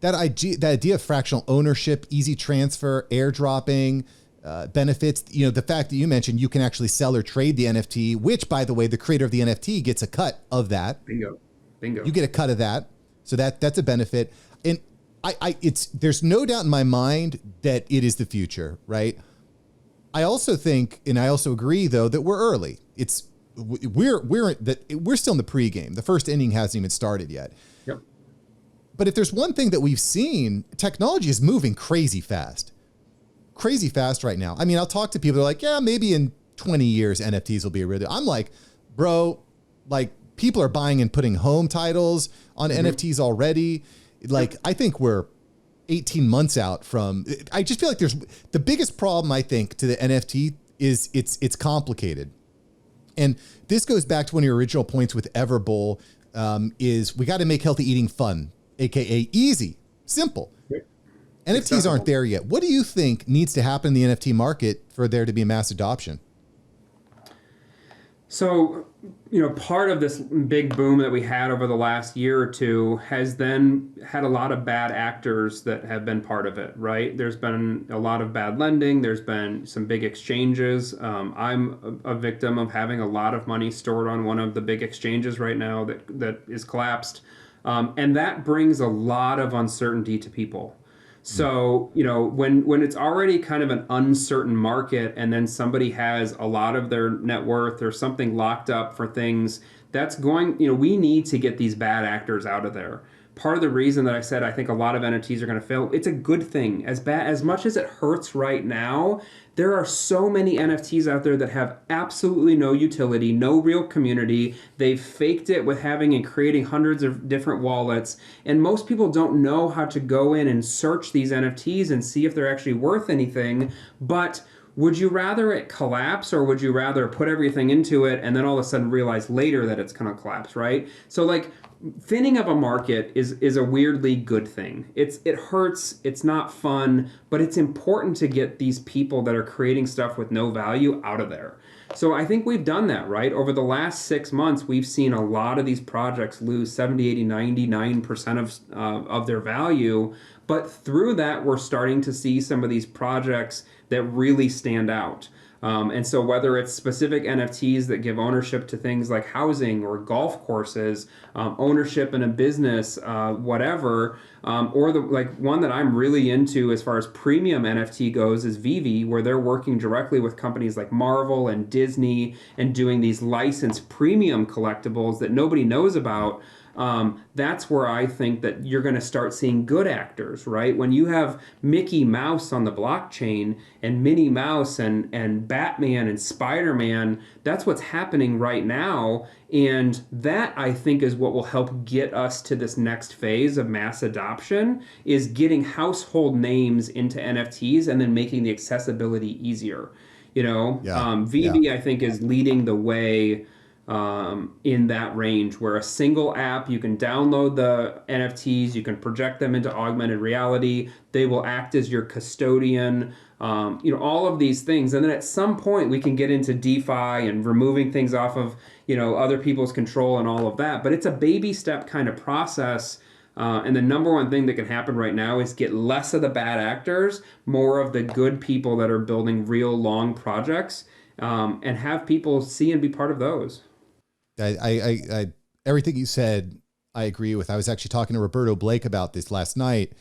that idea of fractional ownership, easy transfer, airdropping, benefits, the fact that you mentioned you can actually sell or trade the NFT, which, by the way, the creator of the NFT gets a cut of that. Bingo. You get a cut of that. So that's a benefit. And there's no doubt in my mind that it is the future, right? I also think, and I also agree though, that we're early. We're still in the pregame. The first inning hasn't even started yet. Yep. But if there's one thing that we've seen, technology is moving crazy fast right now. I mean, I'll talk to people, they're like, yeah, maybe in 20 years, NFTs will be a real. I'm like, bro, like people are buying and putting home titles on NFTs already. Like, I think we're 18 months out from, I just feel like there's the biggest problem, I think, to the NFT is it's complicated. And this goes back to one of your original points with Everbowl, is we got to make healthy eating fun, AKA easy, simple. Yep. NFTs aren't there yet. What do you think needs to happen in the NFT market for there to be a mass adoption? So, part of this big boom that we had over the last year or two has then had a lot of bad actors that have been part of it, right? There's been a lot of bad lending. There's been some big exchanges. I'm a victim of having a lot of money stored on one of the big exchanges right now that is collapsed. And that brings a lot of uncertainty to people. So, when it's already kind of an uncertain market and then somebody has a lot of their net worth or something locked up for things, that's going, we need to get these bad actors out of there. Part of the reason that I said I think a lot of NFTs are going to fail, it's a good thing. As much as it hurts right now, there are so many NFTs out there that have absolutely no utility, no real community. They've faked it with having and creating hundreds of different wallets. And most people don't know how to go in and search these NFTs and see if they're actually worth anything. But would you rather it collapse, or would you rather put everything into it and then all of a sudden realize later that it's going to collapse, right? So like, thinning of a market is a weirdly good thing. It hurts, it's not fun, but it's important to get these people that are creating stuff with no value out of there. So I think we've done that, right? Over the last 6 months, we've seen a lot of these projects lose 70, 80, 99% of their value. But through that, we're starting to see some of these projects that really stand out. And so whether it's specific NFTs that give ownership to things like housing or golf courses, ownership in a business, whatever, or the like one that I'm really into as far as premium NFT goes is Vivi, where they're working directly with companies like Marvel and Disney and doing these licensed premium collectibles that nobody knows about. That's where I think that you're going to start seeing good actors, right? When you have Mickey Mouse on the blockchain and Minnie Mouse and Batman and Spider-Man, that's what's happening right now. And that, I think, is what will help get us to this next phase of mass adoption, is getting household names into NFTs and then making the accessibility easier. Vivi, Yeah. I think, is leading the way in that range, where a single app, you can download the NFTs, you can project them into augmented reality, they will act as your custodian, all of these things. And then at some point we can get into DeFi and removing things off of, other people's control and all of that. But it's a baby step kind of process. And the number one thing that can happen right now is get less of the bad actors, more of the good people that are building real long projects, and have people see and be part of those. I everything you said, I agree with. I was actually talking to Roberto Blake about this last night,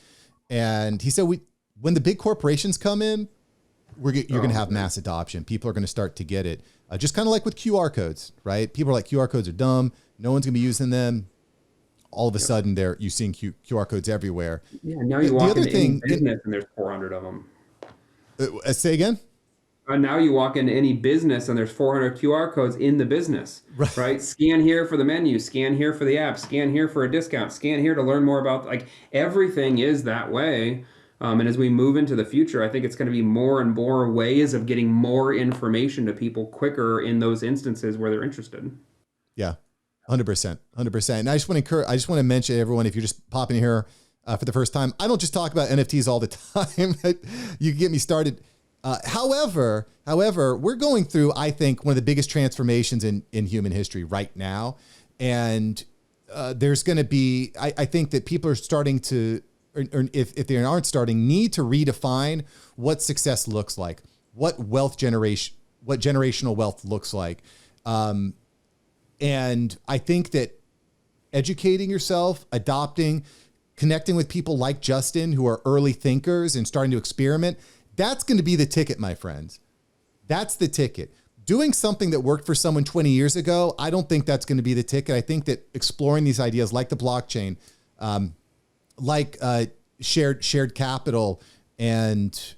and he said when the big corporations come in, you're going to have mass adoption. People are going to start to get it. Just kind of like with QR codes, right? People are like, QR codes are dumb. No one's going to be using them. All of a sudden, you're seeing QR codes everywhere. Yeah, now you walk into any business and there's 400 of them. Say again? Now you walk into any business and there's 400 QR codes in the business, right? Scan here for the menu, scan here for the app, scan here for a discount, scan here to learn more about, like, everything is that way. And as we move into the future, I think it's going to be more and more ways of getting more information to people quicker in those instances where they're interested. Yeah, 100%, 100%. And I just want to mention, everyone, if you're just popping in here for the first time, I don't just talk about NFTs all the time. You can get me started. However, we're going through, I think, one of the biggest transformations in human history right now. And there's going to be, I think that people are starting to, or if they aren't starting, need to redefine what success looks like, what generational wealth looks like. And I think that educating yourself, adopting, connecting with people like Justin, who are early thinkers and starting to experiment, that's going to be the ticket, my friends. That's the ticket. Doing something that worked for someone 20 years ago, I don't think that's going to be the ticket. I think that exploring these ideas like the blockchain, like shared capital and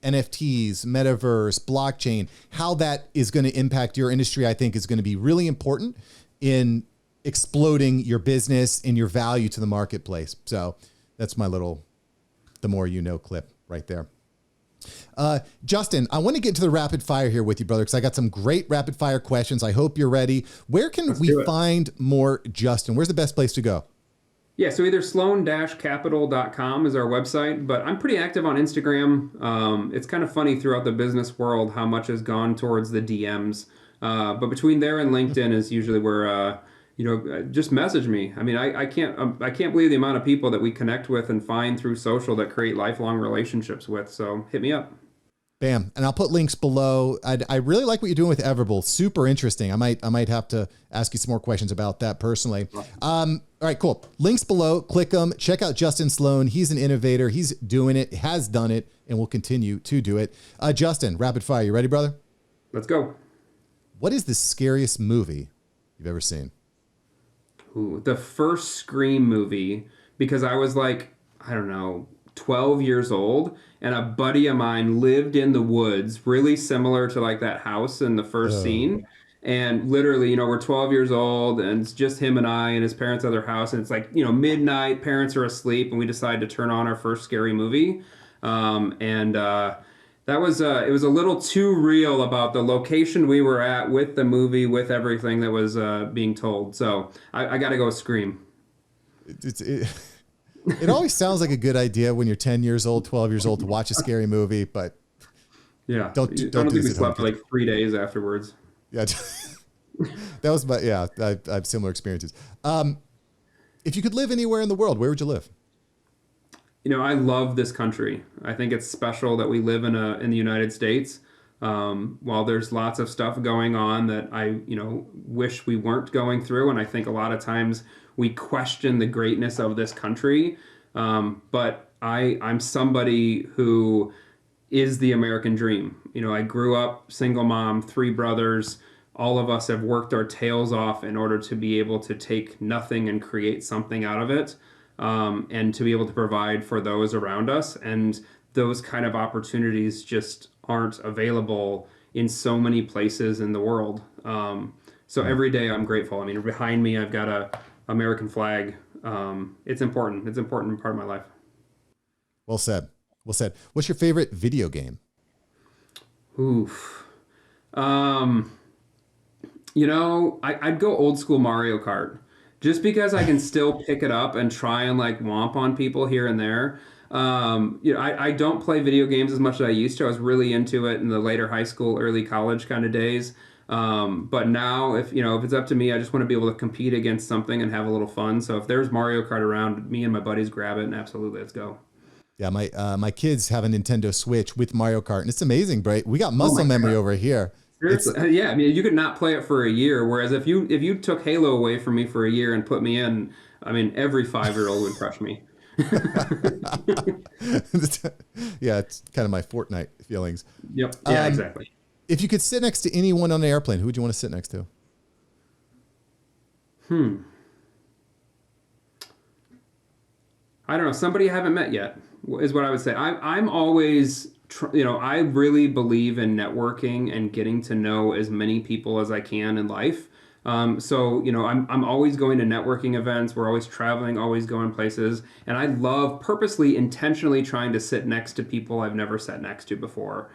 NFTs, metaverse, blockchain, how that is going to impact your industry, I think is going to be really important in exploding your business and your value to the marketplace. So that's my little, the more you know clip right there. Justin, I want to get to the rapid fire here with you, brother, because I got some great rapid fire questions. I hope you're ready. Where can we find more Justin? Where's the best place to go? Yeah, so either sloan-capital.com is our website, but I'm pretty active on Instagram. It's kind of funny throughout the business world how much has gone towards the DMs. But between there and LinkedIn is usually where, just message me. I mean, I can't believe the amount of people that we connect with and find through social that create lifelong relationships with. So hit me up. Bam. And I'll put links below. I really like what you're doing with Everbowl. Super interesting. I might have to ask you some more questions about that personally. All right, cool. Links below. Click them. Check out Justin Sloan. He's an innovator. He's doing it, has done it, and will continue to do it. Justin, rapid fire. You ready, brother? Let's go. What is the scariest movie you've ever seen? Ooh, the first Scream movie, because I was like, I don't know, 12 years old, and a buddy of mine lived in the woods, really similar to like that house in the first scene. And literally, we're 12 years old, and it's just him and I and his parents' other house, and it's like, midnight, parents are asleep, and we decide to turn on our first scary movie. That was it was a little too real about the location we were at with the movie, with everything that was being told. So I got to go with Scream. It always sounds like a good idea when you're 10 years old, 12 years old to watch a scary movie, but yeah, don't think do we this slept for like 3 days afterwards. Yeah, that was I have similar experiences. If you could live anywhere in the world, where would you live? I love this country. I think it's special that we live in the United States. While there's lots of stuff going on that I, wish we weren't going through, and I think a lot of times we question the greatness of this country. But I'm somebody who is the American dream. I grew up single mom, three brothers. All of us have worked our tails off in order to be able to take nothing and create something out of it, and to be able to provide for those around us. And those kind of opportunities just aren't available in so many places in the world. So every day I'm grateful. I mean, behind me, I've got a American flag. It's important. It's an important part of my life. Well said. Well said. What's your favorite video game? Oof. I'd go old school Mario Kart just because I can still pick it up and try and like womp on people here and there. I don't play video games as much as I used to. I was really into it in the later high school, early college kind of days. But now if it's up to me, I just want to be able to compete against something and have a little fun. So if there's Mario Kart around, me and my buddies grab it and absolutely let's go. Yeah, my kids have a Nintendo Switch with Mario Kart, and it's amazing, Bray. We got muscle memory over here. Yeah, I mean, you could not play it for a year, whereas if you took Halo away from me for a year and put me in, I mean, every 5-year-old would crush me. Yeah, it's kind of my Fortnite feelings. Yep. Yeah, exactly. If you could sit next to anyone on an airplane, who would you want to sit next to? I don't know. Somebody I haven't met yet is what I would say. I'm always, I really believe in networking and getting to know as many people as I can in life. So I'm always going to networking events. We're always traveling, always going places. And I love purposely, intentionally trying to sit next to people I've never sat next to before.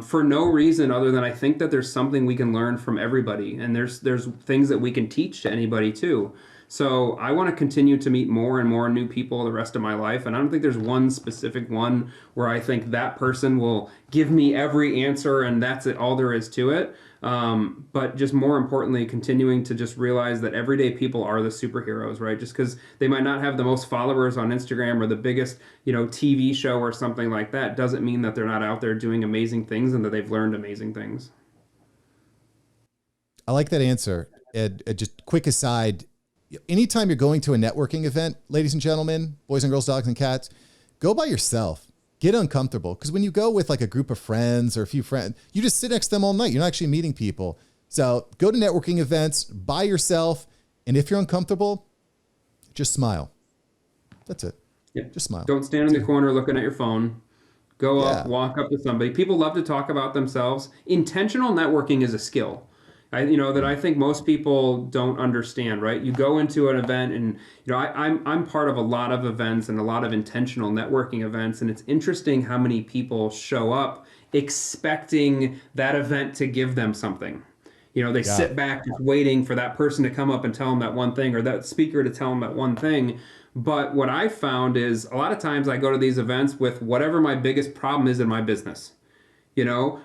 For no reason other than I think that there's something we can learn from everybody. And there's things that we can teach to anybody too. So I want to continue to meet more and more new people the rest of my life. And I don't think there's one specific one where I think that person will give me every answer and that's it, all there is to it. But just more importantly, continuing to just realize that everyday people are the superheroes, right? Just because they might not have the most followers on Instagram or the biggest, TV show or something like that doesn't mean that they're not out there doing amazing things and that they've learned amazing things. I like that answer. Ed, just quick aside, anytime you're going to a networking event, ladies and gentlemen, boys and girls, dogs and cats, go by yourself. Get uncomfortable. Because when you go with like a group of friends or a few friends, you just sit next to them all night. You're not actually meeting people. So go to networking events by yourself. And if you're uncomfortable, just smile. That's it. Yeah. Just smile. Don't stand in the corner looking at your phone. Go up, walk up to somebody. People love to talk about themselves. Intentional networking is a skill. That I think most people don't understand, right? You go into an event and, I'm part of a lot of events and a lot of intentional networking events. And it's interesting how many people show up expecting that event to give them something. They sit back just waiting for that person to come up and tell them that one thing or that speaker to tell them that one thing. But what I found is a lot of times I go to these events with whatever my biggest problem is in my business.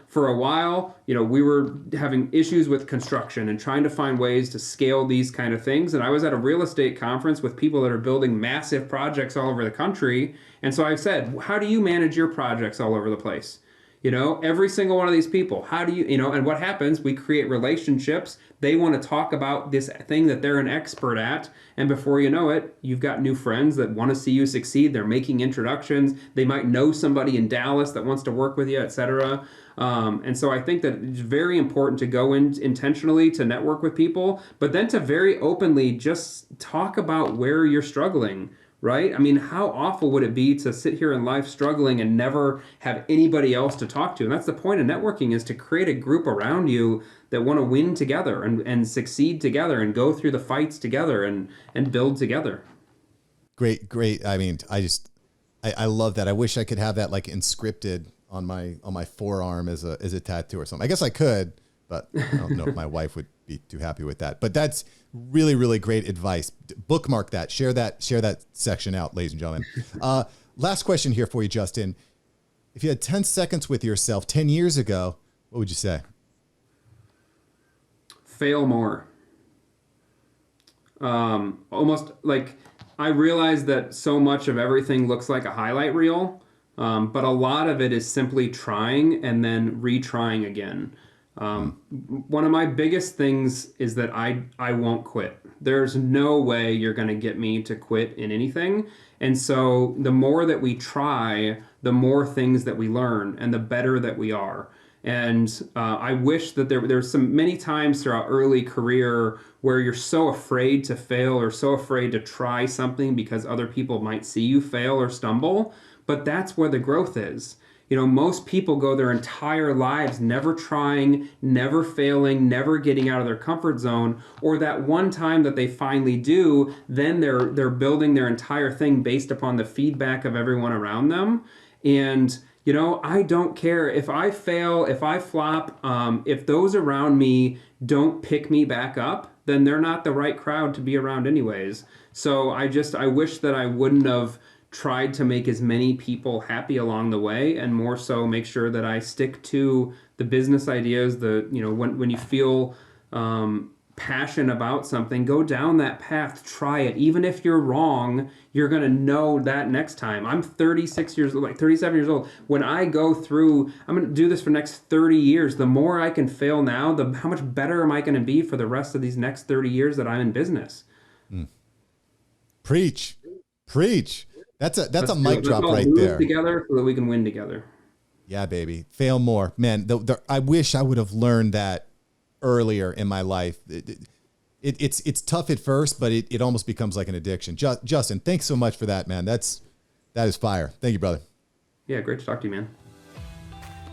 For a while, we were having issues with construction and trying to find ways to scale these kind of things. And I was at a real estate conference with people that are building massive projects all over the country. And so I said, how do you manage your projects all over the place? Every single one of these people, how do you, and what happens? We create relationships. They want to talk about this thing that they're an expert at. And before you know it, you've got new friends that want to see you succeed. They're making introductions. They might know somebody in Dallas that wants to work with you, etc. And so I think that it's very important to go in intentionally to network with people, but then to very openly just talk about where you're struggling. Right? I mean, how awful would it be to sit here in life struggling and never have anybody else to talk to? And that's the point of networking, is to create a group around you that want to win together and succeed together and go through the fights together and build together. Great. I mean, I love that. I wish I could have that like inscripted on my forearm as a tattoo or something. I guess I could, but I don't know if my wife would be too happy with that. But that's really, really great advice. Bookmark that. Share that section out, ladies and gentlemen. Last question here for you, Justin. If you had 10 seconds with yourself 10 years ago, what would you say? Fail more. Almost like I realized that so much of everything looks like a highlight reel. But a lot of it is simply trying and then retrying again. One of my biggest things is that I won't quit. There's no way you're going to get me to quit in anything. And so the more that we try, the more things that we learn and the better that we are. And I wish that there's some many times throughout early career where you're so afraid to fail or so afraid to try something because other people might see you fail or stumble. But that's where the growth is. You know, most people go their entire lives never trying, never failing, never getting out of their comfort zone, or that one time that they finally do, then they're building their entire thing based upon the feedback of everyone around them. And you know, I don't care if I fail, if I flop, if those around me don't pick me back up, then they're not the right crowd to be around anyways. So I wish that I wouldn't have tried to make as many people happy along the way, and more so make sure that I stick to the business ideas. When you feel passion about something, go down that path, try it. Even if you're wrong, you're going to know that next time. I'm 37 years old. When I go through, I'm going to do this for the next 30 years. The more I can fail now, how much better am I going to be for the rest of these next 30 years that I'm in business? Preach. That's a mic drop right there. Together so that we can win together. Yeah, baby. Fail more. Man, I wish I would have learned that earlier in my life. It's tough at first, but it almost becomes like an addiction. Justin, thanks so much for that, man. That is fire. Thank you, brother. Yeah, great to talk to you, man.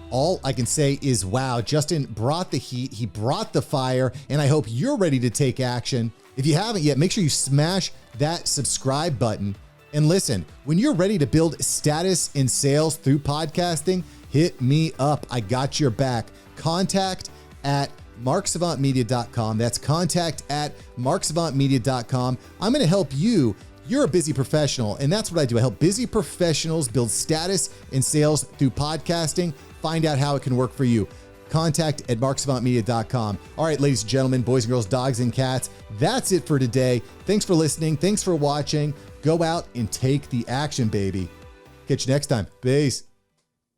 All I can say is, wow, Justin brought the heat. He brought the fire, and I hope you're ready to take action. If you haven't yet, make sure you smash that subscribe button. And listen, when you're ready to build status in sales through podcasting, hit me up. I got your back. contact@marksavantmedia.com. That's contact@marksavantmedia.com. I'm going to help you. You're a busy professional, and that's what I do. I help busy professionals build status in sales through podcasting. Find out how it can work for you. Contact@marksavantmedia.com. All right, ladies and gentlemen, boys and girls, dogs and cats, that's it for today. Thanks for listening. Thanks for watching. Go out and take the action, baby. Catch you next time. Peace.